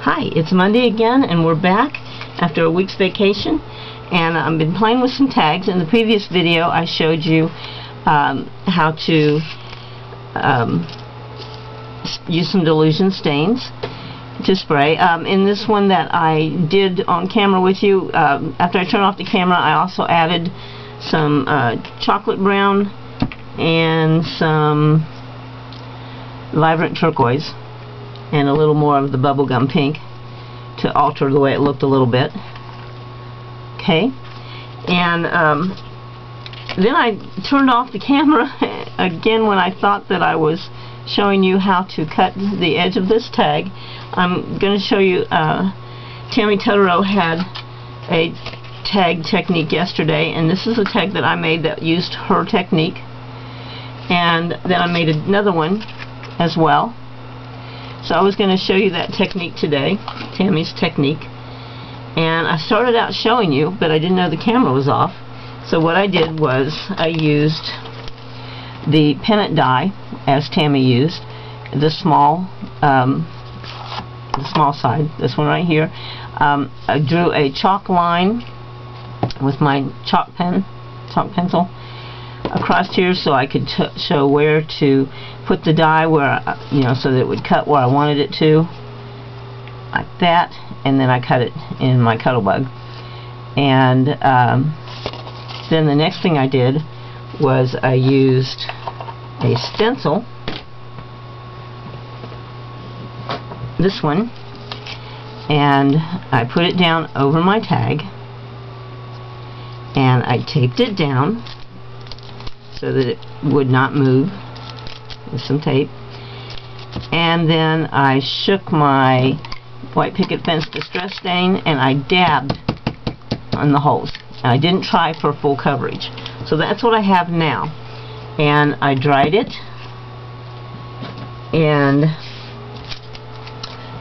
Hi, it's Monday again, and we're back after a week's vacation, and I've been playing with some tags. In the previous video I showed you how to use some Delusion stains to spray. In this one that I did on camera with you, after I turned off the camera, I also added some chocolate brown and some vibrant turquoise and a little more of the bubblegum pink to alter the way it looked a little bit. Okay, and then I turned off the camera again when I thought that I was showing you how to cut the edge of this tag. I'm going to show you, Tammy Totoro had a tag technique yesterday, and this is a tag that I made that used her technique, and then I made another one as well. So I was going to show you that technique today, Tammy's technique, and I started out showing you, but I didn't know the camera was off. So what I did was I used the pennant die as Tammy used, the small side, this one right here. I drew a chalk line with my chalk pencil across here so I could show where to put the die, where so that it would cut where I wanted it to, like that, and then I cut it in my Cuttlebug. And then the next thing I did was I used a stencil, this one, and I put it down over my tag, and I taped it down so that it would not move with some tape. And then I shook my white picket fence distress stain and I dabbed on the holes. And I didn't try for full coverage. So that's what I have now. And I dried it, and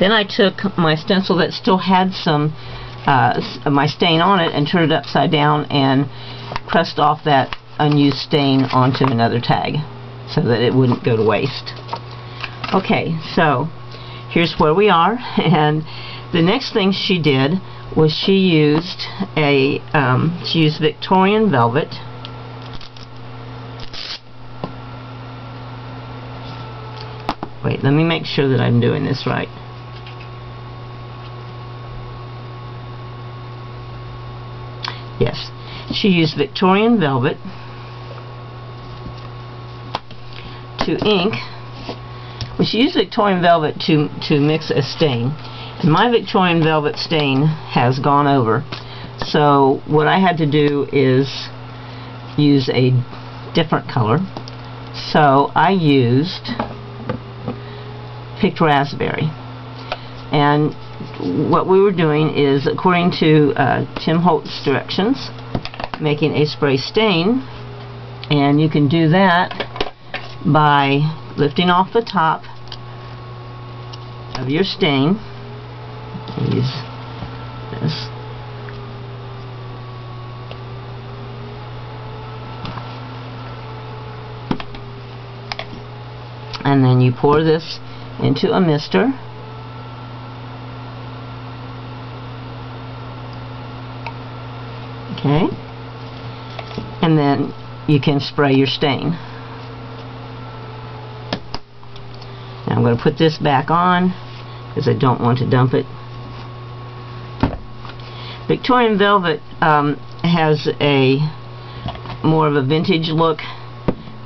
then I took my stencil that still had some my stain on it and turned it upside down and pressed off that unused stain onto another tag so that it wouldn't go to waste. Okay, so here's where we are, and the next thing she did was she used Victorian Velvet. Wait, let me make sure that I'm doing this right. Yes, she used Victorian Velvet to ink. Well, she used Victorian Velvet to mix a stain, and my Victorian Velvet stain has gone over, so what I had to do is use a different color. So I used picked raspberry, and what we were doing is, according to Tim Holt's directions, making a spray stain, and you can do that by lifting off the top of your stain. Use this. And then you pour this into a mister. Okay. And then you can spray your stain. Now I'm going to put this back on because I don't want to dump it. Victorian Velvet has a more of a vintage look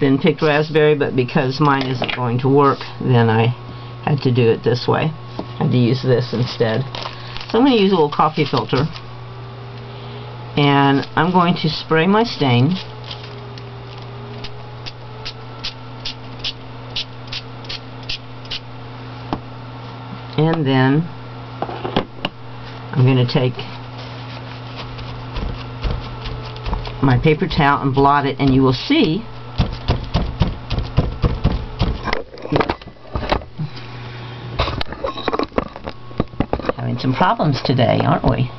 than picked raspberry, but because mine isn't going to work, then I had to do it this way. I had to use this instead. So I'm going to use a little coffee filter, and I'm going to spray my stain. And then I'm going to take my paper towel and blot it, and you will see having some problems today, aren't we?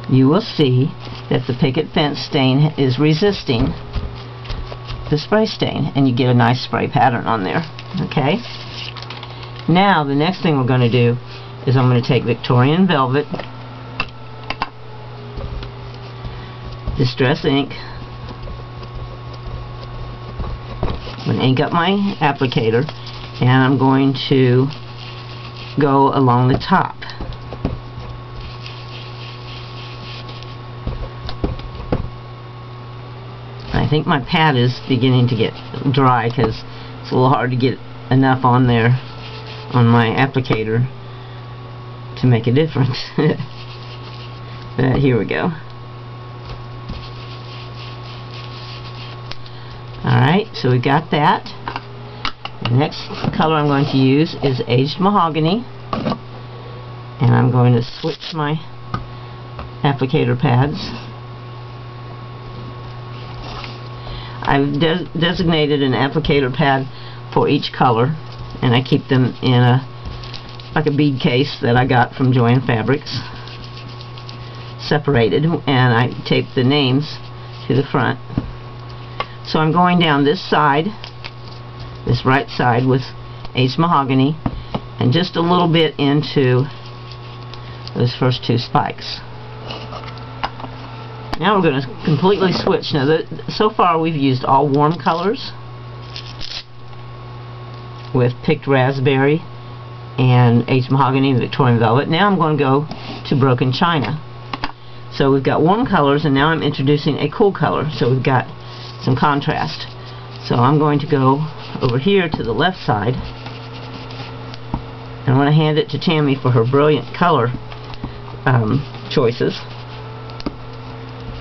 You will see that the picket fence stain is resisting the spray stain, and you get a nice spray pattern on there. Okay, Now the next thing we're going to do is I'm going to take Victorian Velvet, Distress ink. I'm going to ink up my applicator, and I'm going to go along the top. I think my pad is beginning to get dry because it's a little hard to get enough on there on my applicator to make a difference. But here we go. Alright, so we got that. The next color I'm going to use is Aged Mahogany, and I'm going to switch my applicator pads. I've designated an applicator pad for each color, and I keep them in like a bead case that I got from Joann Fabrics, separated, and I tape the names to the front. So I'm going down this side, this right side, with Aged Mahogany, and just a little bit into those first two spikes. Now we're going to completely switch. Now, so far we've used all warm colors with Picked Raspberry and Aged Mahogany and Victorian Velvet. Now I'm going to go to Broken China. So we've got warm colors, and now I'm introducing a cool color. So we've got some contrast. So I'm going to go over here to the left side, and I want to hand it to Tammy for her brilliant color choices.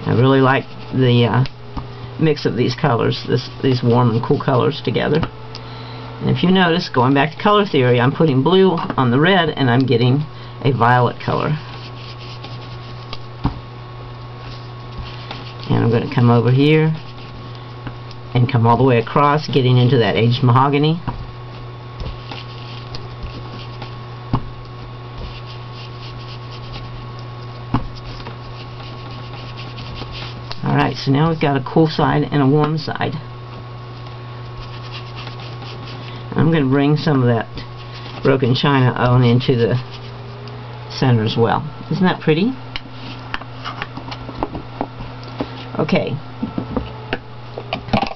I really like the mix of these colors, these warm and cool colors together. And if you notice, going back to color theory, I'm putting blue on the red, and I'm getting a violet color. And I'm going to come over here and come all the way across, getting into that Aged Mahogany. Alright, so now we've got a cool side and a warm side. I'm going to bring some of that Broken China on into the center as well. Isn't that pretty? Okay.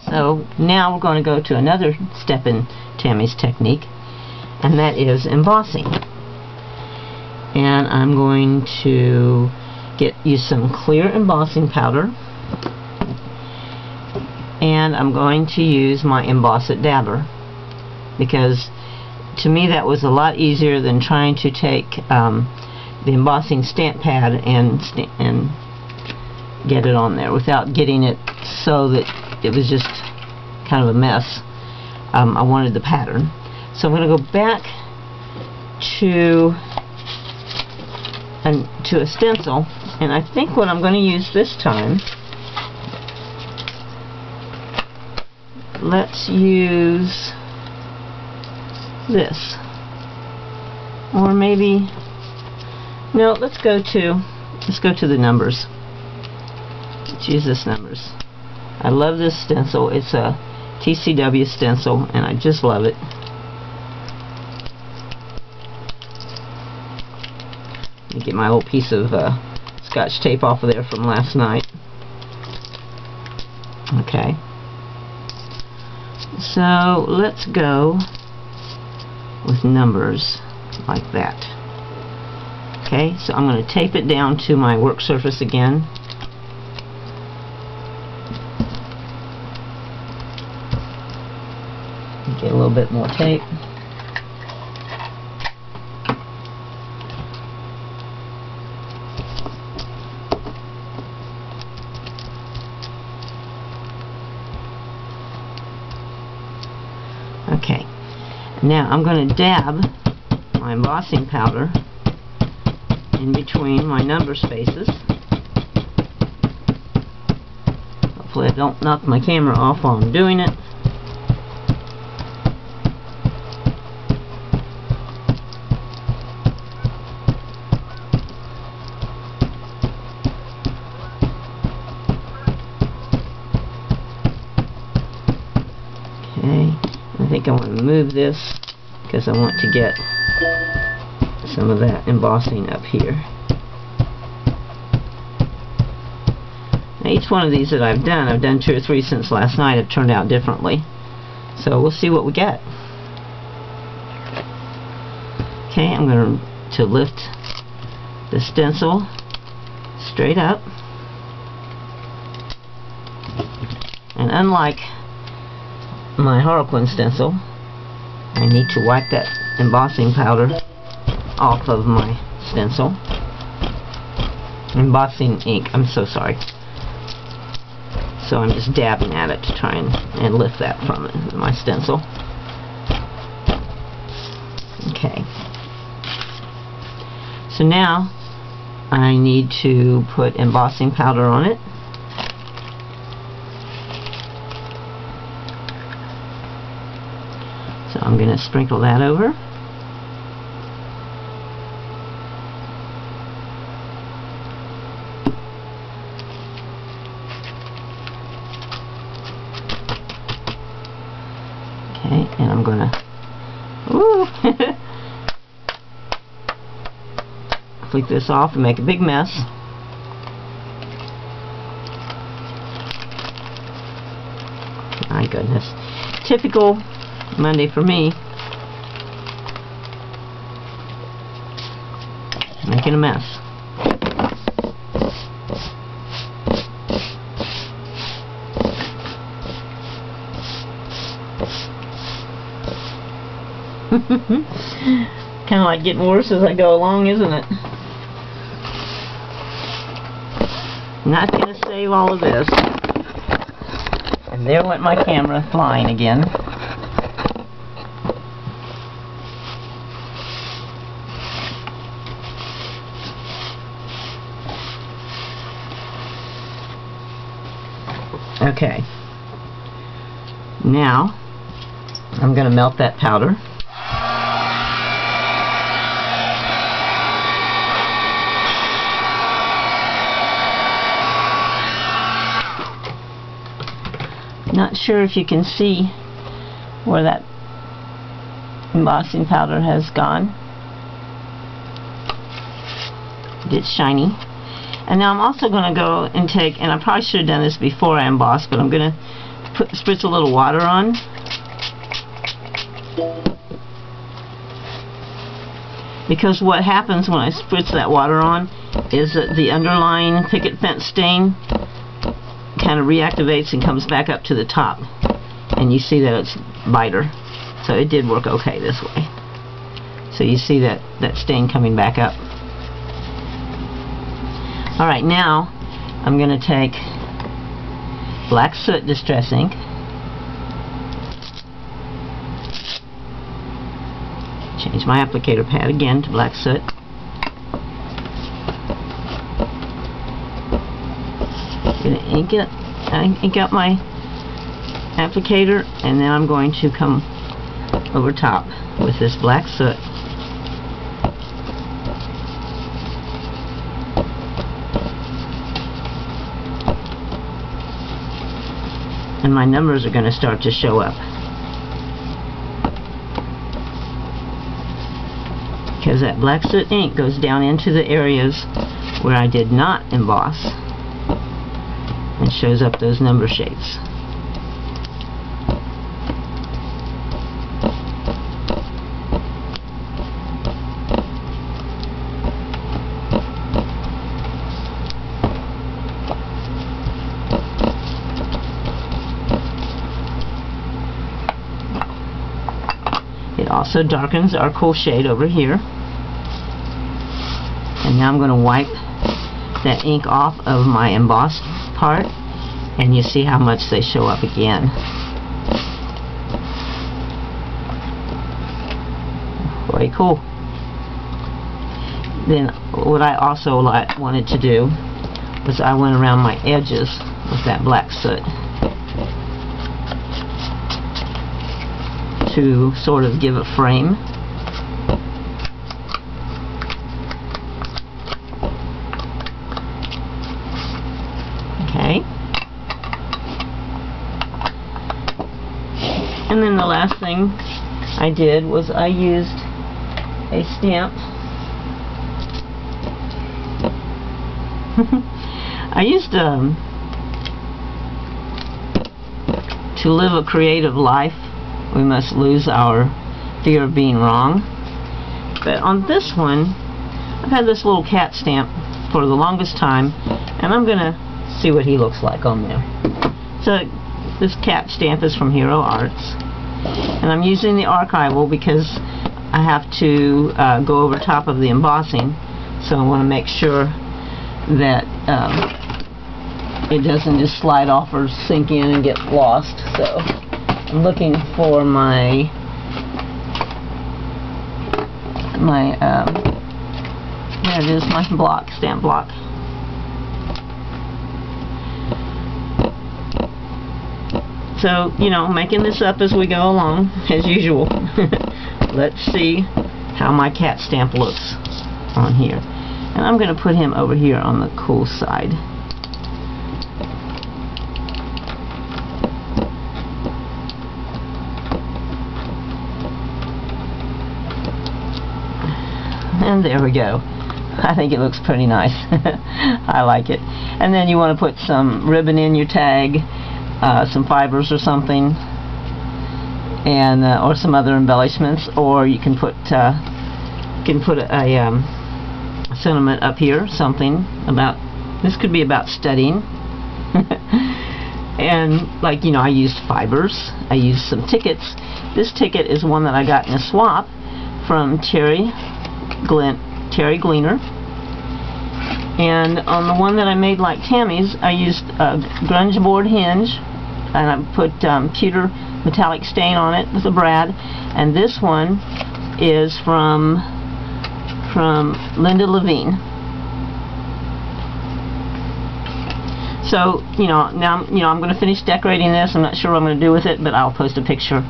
So now we're going to go to another step in Tammy's technique, and that is embossing. And I'm going to use some clear embossing powder, and I'm going to use my Emboss It dabber, because to me that was a lot easier than trying to take the embossing stamp pad and get it on there without getting it so that it was just kind of a mess. I wanted the pattern. So I'm going to go back to a stencil, and I think what I'm going to use this time, let's use this, or maybe no, let's go to the numbers. Let's use this numbers. I love this stencil. It's a TCW stencil, and I just love it. Let me get my old piece of Scotch tape off of there from last night. Okay. So let's go with numbers like that. Okay, so I'm going to tape it down to my work surface again. Get a little bit more tape. Okay, now I'm going to dab my embossing powder in between my number spaces. Hopefully I don't knock my camera off while I'm doing it. Okay, I think I want to move this because I want to get some of that embossing up here. Now each one of these that I've done 2 or 3 since last night, have turned out differently. So we'll see what we get. Okay, I'm going to lift the stencil straight up. And unlike my Harlequin stencil, I need to wipe that embossing powder off of my stencil. Embossing ink, I'm so sorry. So I'm just dabbing at it to try and lift that from it, my stencil. Okay. So now I need to put embossing powder on it. So I'm going to sprinkle that over. Okay, and I'm going to flick this off and make a big mess. My goodness. Typical Monday for me. Making a mess. Kind of like getting worse as I go along, isn't it? Not going to save all of this. And there went my camera flying again. Okay. Now, I'm going to melt that powder. Not sure if you can see where that embossing powder has gone. It's shiny. And now I'm also going to go and take, and I probably should have done this before I embossed, but I'm going to spritz a little water on. Because what happens when I spritz that water on is that the underlying picket fence stain kind of reactivates and comes back up to the top, and you see that it's lighter. So it did work okay this way. So you see that stain coming back up. Alright, now I'm going to take black soot distress ink, change my applicator pad again to black soot. Going to ink up my applicator, and then I'm going to come over top with this black soot. And my numbers are going to start to show up, because that black soot ink goes down into the areas where I did not emboss and shows up those number shapes. It also darkens our cool shade over here. And now I'm going to wipe that ink off of my embossed part, and you see how much they show up again. Very cool. Then what I also wanted to do was I went around my edges with that black soot to sort of give a frame. Okay. And then the last thing I I did was I used a stamp. I used to live a creative life, we must lose our fear of being wrong. But on this one, I've had this little cat stamp for the longest time, and I'm gonna see what he looks like on there. So this cat stamp is from Hero Arts, and I'm using the archival because I have to go over top of the embossing, so I want to make sure that it doesn't just slide off or sink in and get lost. So I'm looking for my there it is, my block, stamp block. So, you know, making this up as we go along, as usual. Let's see how my cat stamp looks on here. And I'm going to put him over here on the cool side. And there we go. I think it looks pretty nice. I like it. And then you want to put some ribbon in your tag, some fibers or something, and or some other embellishments, or you can put a sentiment up here, something about, this could be about studying. And like, you know, I used fibers, I used some tickets. This ticket is one that I got in a swap from Terry Gleaner, and on the one that I made like Tammy's, I used a grunge board hinge, and I put pewter metallic stain on it with a brad. And this one is from Linda Levine. So, you know, now, you know, I'm going to finish decorating this. I'm not sure what I'm going to do with it, but I'll post a picture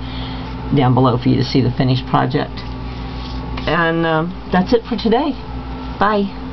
down below for you to see the finished project. And that's it for today. Bye.